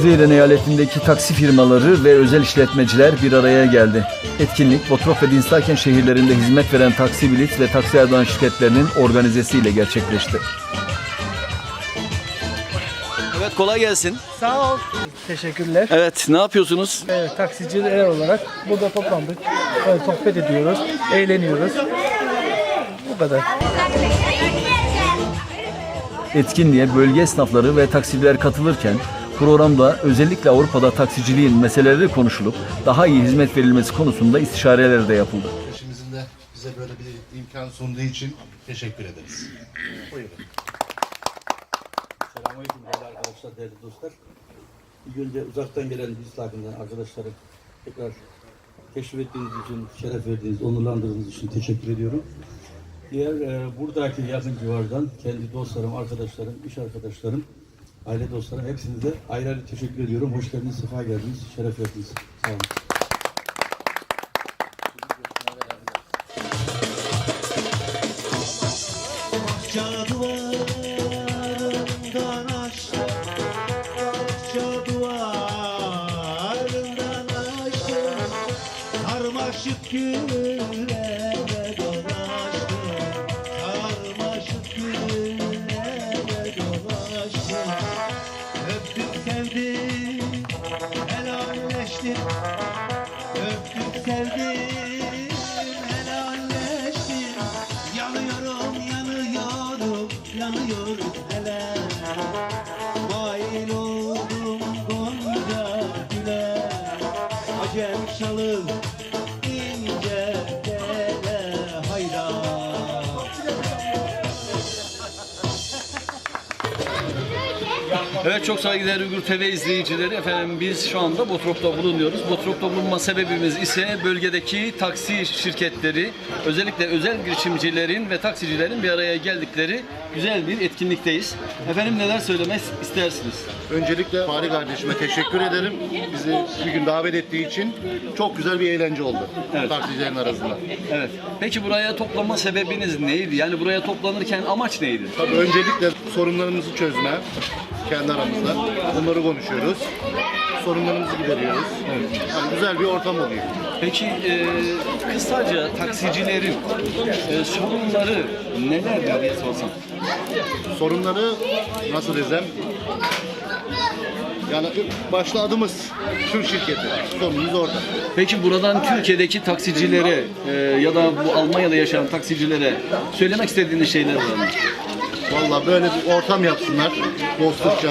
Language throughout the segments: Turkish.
Kuzeyren eyaletindeki taksi firmaları ve özel işletmeciler bir araya geldi. Etkinlik, Bottrop ve Dinslaken şehirlerinde hizmet veren Taksi Bilit ve Taksi Erdoğan şirketlerinin organizesiyle gerçekleşti. Evet, kolay gelsin. Sağ ol. Teşekkürler. Evet, ne yapıyorsunuz? Taksiciler olarak burada toplandık. Böyle sohbet ediyoruz, eğleniyoruz. Bu kadar. Etkinliğe bölge esnafları ve taksiciler katılırken programda özellikle Avrupa'da taksiciliğin meseleleri konuşulup daha iyi hizmet verilmesi konusunda istişareler de yapıldı. Kardeşimizin de bize böyle bir imkan sunduğu için teşekkür ederiz. Buyurun. Selamünaleyküm değerli arkadaşlar, değerli dostlar. İlk önce uzaktan gelen Dinslaken'den arkadaşlarım tekrar teşrif ettiğiniz için, şeref verdiğiniz, onurlandırdığınız için teşekkür ediyorum. Diğer buradaki yakın civardan kendi dostlarım, arkadaşlarım, iş arkadaşlarım, aile dostlarım hepsinize ayrı ayrı teşekkür ediyorum. Hoş geldiniz, sefa geldiniz, şeref verdiniz. Sağ olun. Karmaşık güllere dolaştım, karmaşık güllere dolaştım. Öptüm sevdim, helalleştim. Öptüm sevdim, helalleştim. Yanıyorum, yanıyorum, yanıyorum hele. Mail oldum Gonca güle, acem şalı ince dele hayran. Evet, çok saygıdeğer Uygur TV izleyicileri, efendim biz şu anda Bottrop'ta bulunuyoruz. Bottrop'ta bulunma sebebimiz ise bölgedeki taksi şirketleri, özellikle özel girişimcilerin ve taksicilerin bir araya geldikleri güzel bir etkinlikteyiz. Efendim, neler söylemek istersiniz? Öncelikle Fahri kardeşime teşekkür ederim. Bizi bir gün davet ettiği için çok güzel bir eğlence oldu. Evet. Taksicilerin arasında. Evet. Peki buraya toplanma sebebiniz neydi? Yani buraya toplanırken amaç neydi? Tabii öncelikle sorunlarımızı çözme, kendi aramızda. Bunları konuşuyoruz. Sorunlarımızı gideriyoruz. Yani güzel bir ortam oluyor. Peki kısaca taksicilerin sorunları nelerdir diye sorsam? Sorunları nasıl desem? Yani başlı adımız tüm şirketi. Sorunumuz orada. Peki buradan Türkiye'deki taksicilere ya da bu Almanya'da yaşayan taksicilere söylemek istediğiniz şeyler var mı? Vallahi böyle bir ortam yapsınlar. Dostlukça.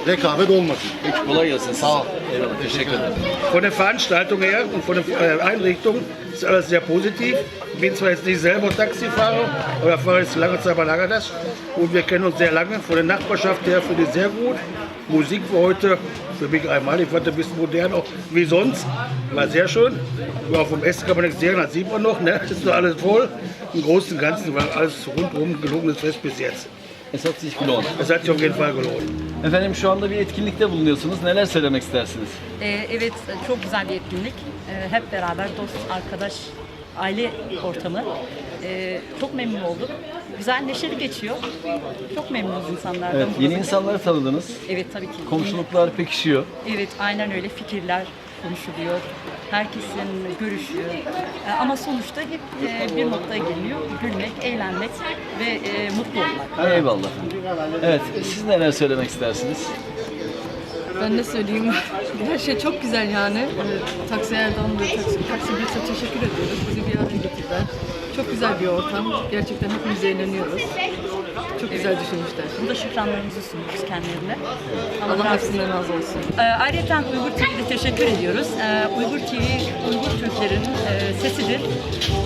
Rekabet olmasın. Peki, kolay gelsin. Sağ ol. Eyvallah. Teşekkür ederim. Von der Veranstaltung her und von der Einrichtung ist alles sehr positiv. Ich bin zwar jetzt nicht selber Taxifahrer, aber fahre jetzt lange Zeit bei Lagadas und wir kennen uns sehr lange. Von der Nachbarschaft her finde ich sehr gut. Musik war heute für mich einmal, ich fand ein bisschen modern, auch wie sonst. War sehr schön. Aber vom Essen kann man nichts sehen, das sieht man noch, ne? Ist noch alles voll. Im Großen und Ganzen war alles rundum gelungenes Fest bis jetzt. Es hat sich gelohnt. Es hat sich auf jeden Fall gelohnt. Efendim, şu anda bir etkinlikte bulunuyorsunuz. Neler söylemek istersiniz? Evet, çok güzel bir etkinlik. Hep beraber dost, arkadaş, aile ortamı. Çok memnun olduk. Güzel, neşeli geçiyor. Çok memnunuz insanlardan. Evet, yeni insanları tanıdınız. Evet, tabii ki. Komşuluklar pekişiyor. Evet, aynen öyle. Fikirler konuşuluyor. Herkesin görüşü. Ama sonuçta hep bir noktaya geliniyor. Gülmek, eğlenmek ve mutlu olmak. Eyvallah. Evet, siz neler söylemek istersiniz? Ben ne söyleyeyim? Her şey çok güzel yani. Taksi Erdoğan ve Taksi Bilit'e teşekkür ediyoruz. Bizi bir araya getirdiler. Çok güzel bir ortam. Gerçekten hepimiz eğleniyoruz. Çok güzel düşünmüşler. Burada şükranlarımızı sunuyoruz kendilerine. Allah hepsinden razı olsun. Ayrıca Uygur TV'de teşekkür ediyoruz. Uygur TV, Uygur Türklerin sesidir.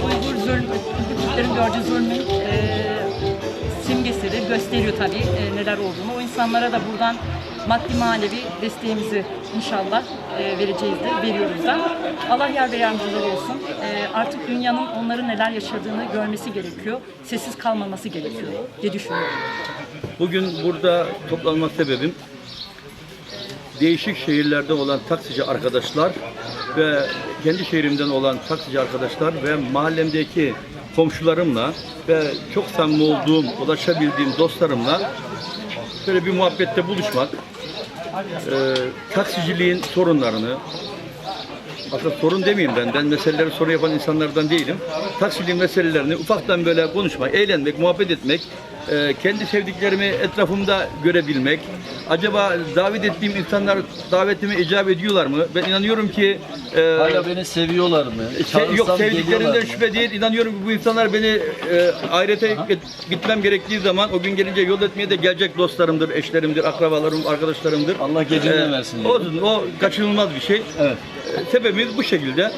Uygur Türklerin gördüğü zulmün simgesidir. Gösteriyor tabii neler olduğunu. O insanlara da buradan maddi manevi desteğimizi inşallah vereceğizdir, veriyoruz da. Allah yar ve yardımcıları olsun. Artık dünyanın onların neler yaşadığını görmesi gerekiyor. Sessiz kalmaması gerekiyor diye düşünüyorum. Bugün burada toplanma sebebim değişik şehirlerden olan taksici arkadaşlar ve kendi şehrimden olan taksici arkadaşlar ve mahallemdeki komşularımla ve çok samimi olduğum, ulaşabildiğim dostlarımla böyle bir muhabbette buluşmak, taksiciliğin sorunlarını, aslında sorun demeyeyim ben meseleleri sorun yapan insanlardan değilim. Taksiciliğin meselelerini ufaktan böyle konuşmak, eğlenmek, muhabbet etmek, kendi sevdiklerimi etrafımda görebilmek, acaba davet ettiğim insanlar davetime icap ediyorlar mı? Ben inanıyorum ki Hala beni seviyorlar mı? yok, Çağırsam geliyorlar sevdiklerinden mı? şüphe değil. İnanıyorum ki bu insanlar beni ahirete gitmem gerektiği zaman o gün gelince yol etmeye de gelecek dostlarımdır, eşlerimdir, akrabalarım, arkadaşlarımdır. Allah gecinden versin. Yani. O kaçınılmaz bir şey. Evet. Sebebimiz bu şekilde.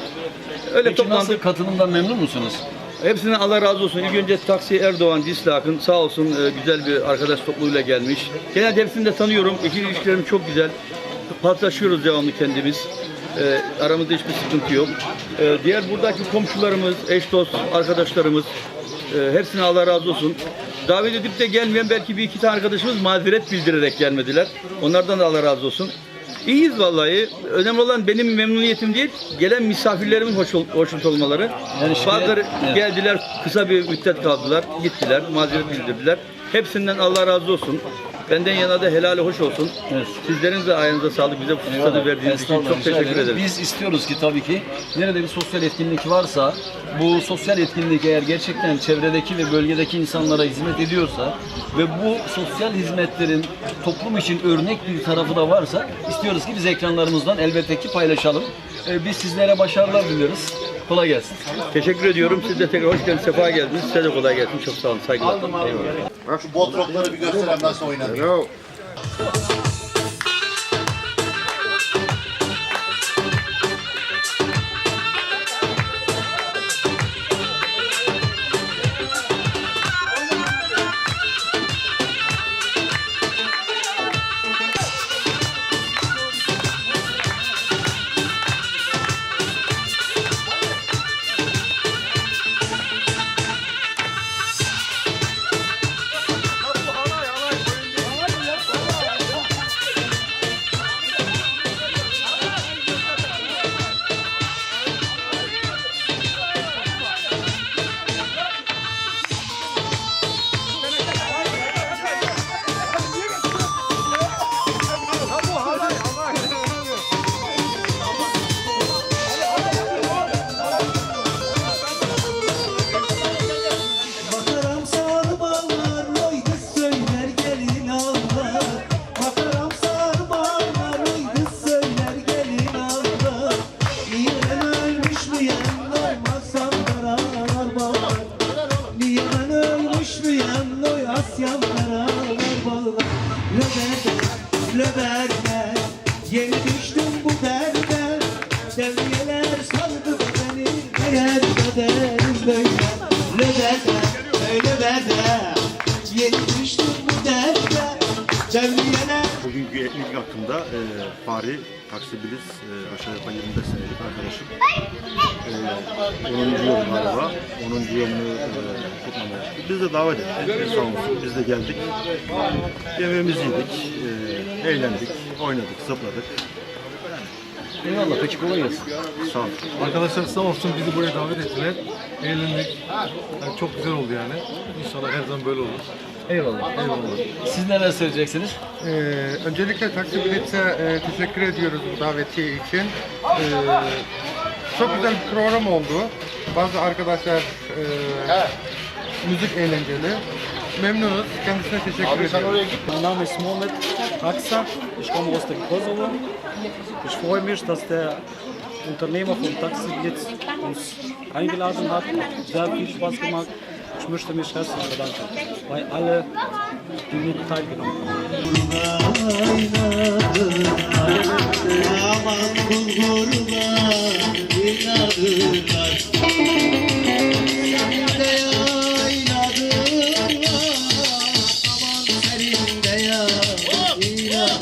Öyle Peki nasıl, toplandık. katılımdan memnun musunuz? Hepsinden Allah razı olsun. İlk önce Taksi Erdoğan Dislak'ın sağ olsun güzel bir arkadaş topluluğuyla gelmiş. Genelde hepsini de tanıyorum. İkili ilişkilerim çok güzel. Paslaşıyoruz devamlı kendimiz. Aramızda hiçbir sıkıntı yok. Diğer buradaki komşularımız, eş dost, arkadaşlarımız hepsine Allah razı olsun. Davet edip de gelmeyen belki bir iki tane arkadaşımız mazeret bildirerek gelmediler. Onlardan da Allah razı olsun. İyiyiz vallahi. Önemli olan benim memnuniyetim değil, gelen misafirlerimin hoşnut olmaları. Yani şikayet- Bazıları evet. geldiler, kısa bir müddet kaldılar, gittiler, mazeret bildirdiler. Hepsinden Allah razı olsun. Benden yana da helali hoş olsun. Evet. Sizlerin de ayağınıza sağlık, bize bu fırsatı verdiğiniz için Estağfurullah, çok rica teşekkür ederim. ederim. Biz istiyoruz ki tabii ki nerede bir sosyal etkinlik varsa bu sosyal etkinlik eğer gerçekten çevredeki ve bölgedeki insanlara hizmet ediyorsa ve bu sosyal hizmetlerin toplum için örnek bir tarafı da varsa istiyoruz ki biz ekranlarımızdan elbette ki paylaşalım. Biz sizlere başarılar diliyoruz. Kolay gelsin. Teşekkür ediyorum. Siz de tekrar hoş geldiniz, sefa geldiniz. Size de kolay gelsin. Çok sağ olun, saygılar. Eyvallah. Şu botropları bir göstereyim nasıl oynanıyor. Makaram sağır bağlar, oy kız söyler gelin ağlar. Makaram sağır bağlar, oy kız söyler gelin ağlar. Niye ben ölmüş müyem, olmazsam karar bağlar. Niye ben ölmüş müyem, oy Asyam karar bağlar. Löberde, yeni düştüm bu derde. Devriyeler sardı beni, eğer kaderim böyle. Löberde, yeni düştüm bu derde. Devriyeler. Bugünkü etkinlik hakkında Fahri Taksibiliz aşağı yukarı 25 senelik arkadaşım. 10. yıl galiba. 10. yılını kutlamaya. Biz de davet ettik. Sağ olsun. Biz de geldik. Yemeğimizi yedik. Eğlendik. Oynadık. Zıpladık. Eyvallah. Peki kolay gelsin. Sağ olun. Arkadaşlar sağ olsun bizi buraya davet ettiler. Eğlendik. Yani çok güzel oldu yani. İnşallah her zaman böyle olur. Eyvallah. Siz neler söyleyeceksiniz? Öncelikle Taksi Blitz'e teşekkür ediyoruz bu davetiye için. Çok güzel bir program oldu. Bazı arkadaşlar müzik eğlenceli. Memnunuz. Kendisine teşekkür ediyoruz. Mein Name ist Mohamed Aksa, ich komme aus dem Kosovo. Ich freue mich, dass der Unternehmer von Taxi jetzt uns eingeladen hat. Sehr viel Spaß gemacht. Ich möchte mich herzlich bedanken bei alle, die mit teilgenommen haben. Aman bulgurlar, inadılar. Senin de yayladırlar. Aman senin de yayladırlar.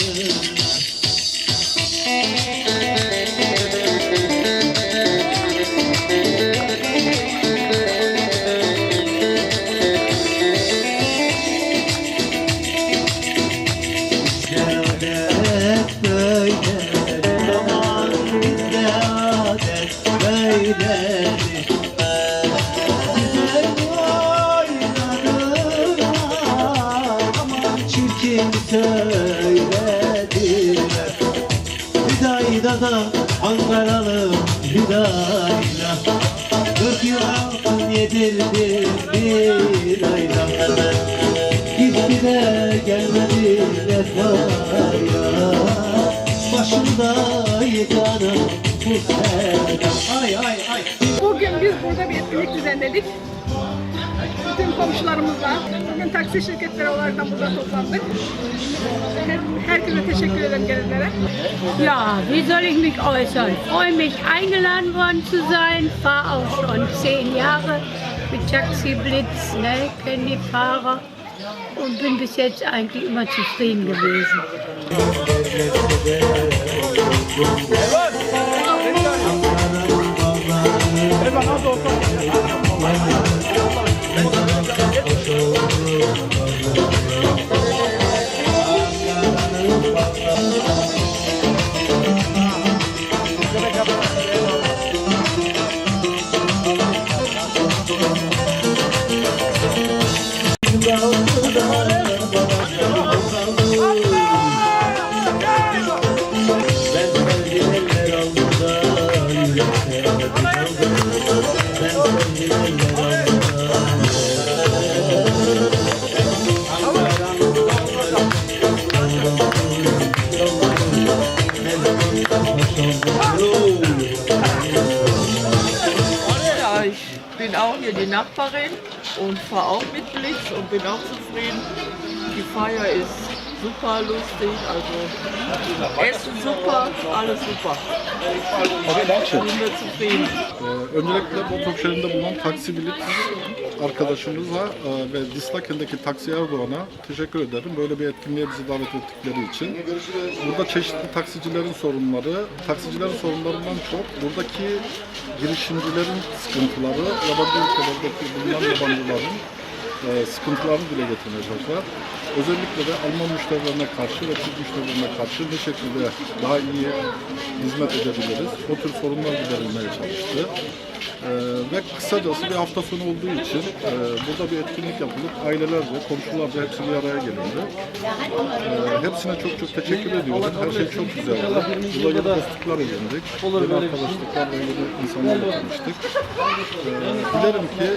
Adet böyle, aman bizde adet böyledir. yedirdim bir ayda. Gitti de gelmedi vefaya, başımda yıkanım bu sevda. Ay ay ay. Bugün biz burada bir etkinlik düzenledik. Bütün komşularımızla, bugün taksi şirketleri olarak da burada toplandık. Herkese teşekkür ederim gelenlere. Ja, wie soll ich mich äußern? Ich freue mich, eingeladen worden zu sein. Fahre auch schon 10 Jahre mit Taxi Blitz, ne? Kenne die Fahrer und bin bis jetzt eigentlich immer zufrieden gewesen. Ja, ich bin auch hier die Nachbarin und fahre auch mit Blitz und bin auch zufrieden. Die Feier ist super lustig, also Essen super, alles super. Sind wir zufrieden. Öncelikle Bottrop şehrinde bulunan Taksi Blitz arkadaşımıza ve Dislaken'deki Taksi Erdoğan'a teşekkür ederim. Böyle bir etkinliğe bizi davet ettikleri için. Burada çeşitli taksicilerin sorunlarından çok buradaki girişimcilerin sıkıntıları ya da bu ülkelerdeki bulunan yabancıların sıkıntılarını dile getirmeye çalıştılar. Özellikle de Alman müşterilerine karşı ve Türk müşterilerine karşı ne şekilde daha iyi hizmet edebiliriz, o tür sorunlar giderilmeye çalıştı. Ve kısacası bir hafta sonu olduğu için burada bir etkinlik yapılıp ailelerce, komşularca hepsi bir araya gelindi. Hepsine çok çok teşekkür ediyorum. Her şey çok güzeldi. Burada yeni dostluklar edindik, yeni arkadaşlıklar ve yeni insanlarla tanıştık. Dilerim ki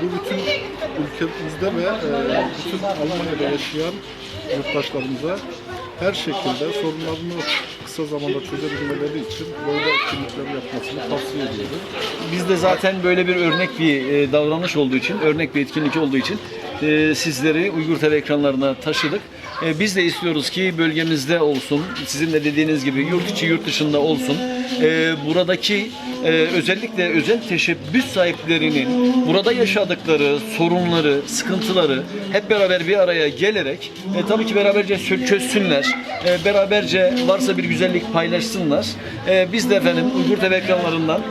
bu bütün ülkemizde ve bütün Almanya'da yaşayan yurttaşlarımıza her şekilde sorunlarını kısa zamanda çözebilmeleri için böyle etkinlikler yapmasını tavsiye ediyorum. Biz de zaten böyle bir örnek bir davranış olduğu için, örnek bir etkinlik olduğu için sizleri Uygur TV ekranlarına taşıdık. Biz de istiyoruz ki bölgemizde olsun, sizin de dediğiniz gibi yurt içi yurt dışında olsun. Buradaki özellikle özel teşebbüs sahiplerinin burada yaşadıkları sorunları, sıkıntıları hep beraber bir araya gelerek tabii ki beraberce çözsünler. Beraberce varsa bir güzellik paylaşsınlar. Biz de efendim Uygur TV ekranlarından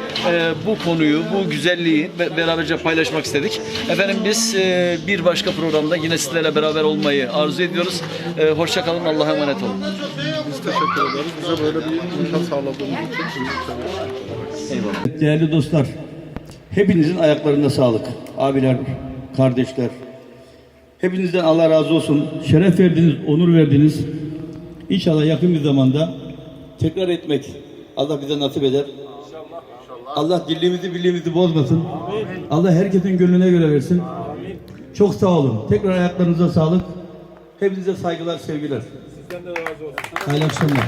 bu konuyu, bu güzelliği beraberce paylaşmak istedik. Efendim biz bir başka programda yine sizlerle beraber olmayı arzu ediyoruz. Hoşça kalın, Allah'a emanet olun. Biz teşekkür ederiz. Bize böyle bir imkan sağladığınız için Uygur TV. Eyvallah. Değerli dostlar, hepinizin ayaklarında sağlık. Abiler, kardeşler. Hepinizden Allah razı olsun. Şeref verdiniz, onur verdiniz. İnşallah yakın bir zamanda tekrar etmek Allah bize nasip eder. Allah dirliğimizi, birliğimizi bozmasın. Allah herkesin gönlüne göre versin. Çok sağ olun. Tekrar ayaklarınıza sağlık. Hepinize saygılar, sevgiler. Sizden de razı olsun. Hayırlı akşamlar.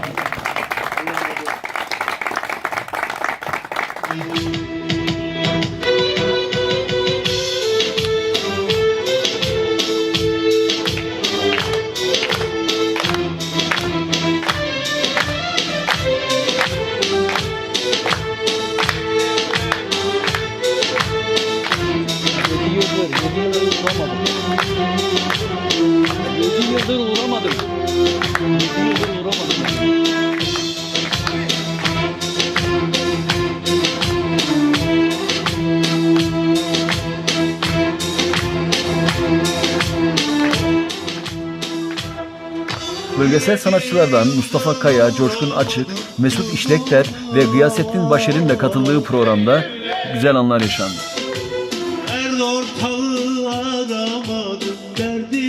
Bölgesel sanatçılardan Mustafa Kaya, Coşkun Açık, Mesut İşlekter ve Gıyasettin Başer'in de katıldığı programda güzel anlar yaşandı. Ortalığı aramadım derdi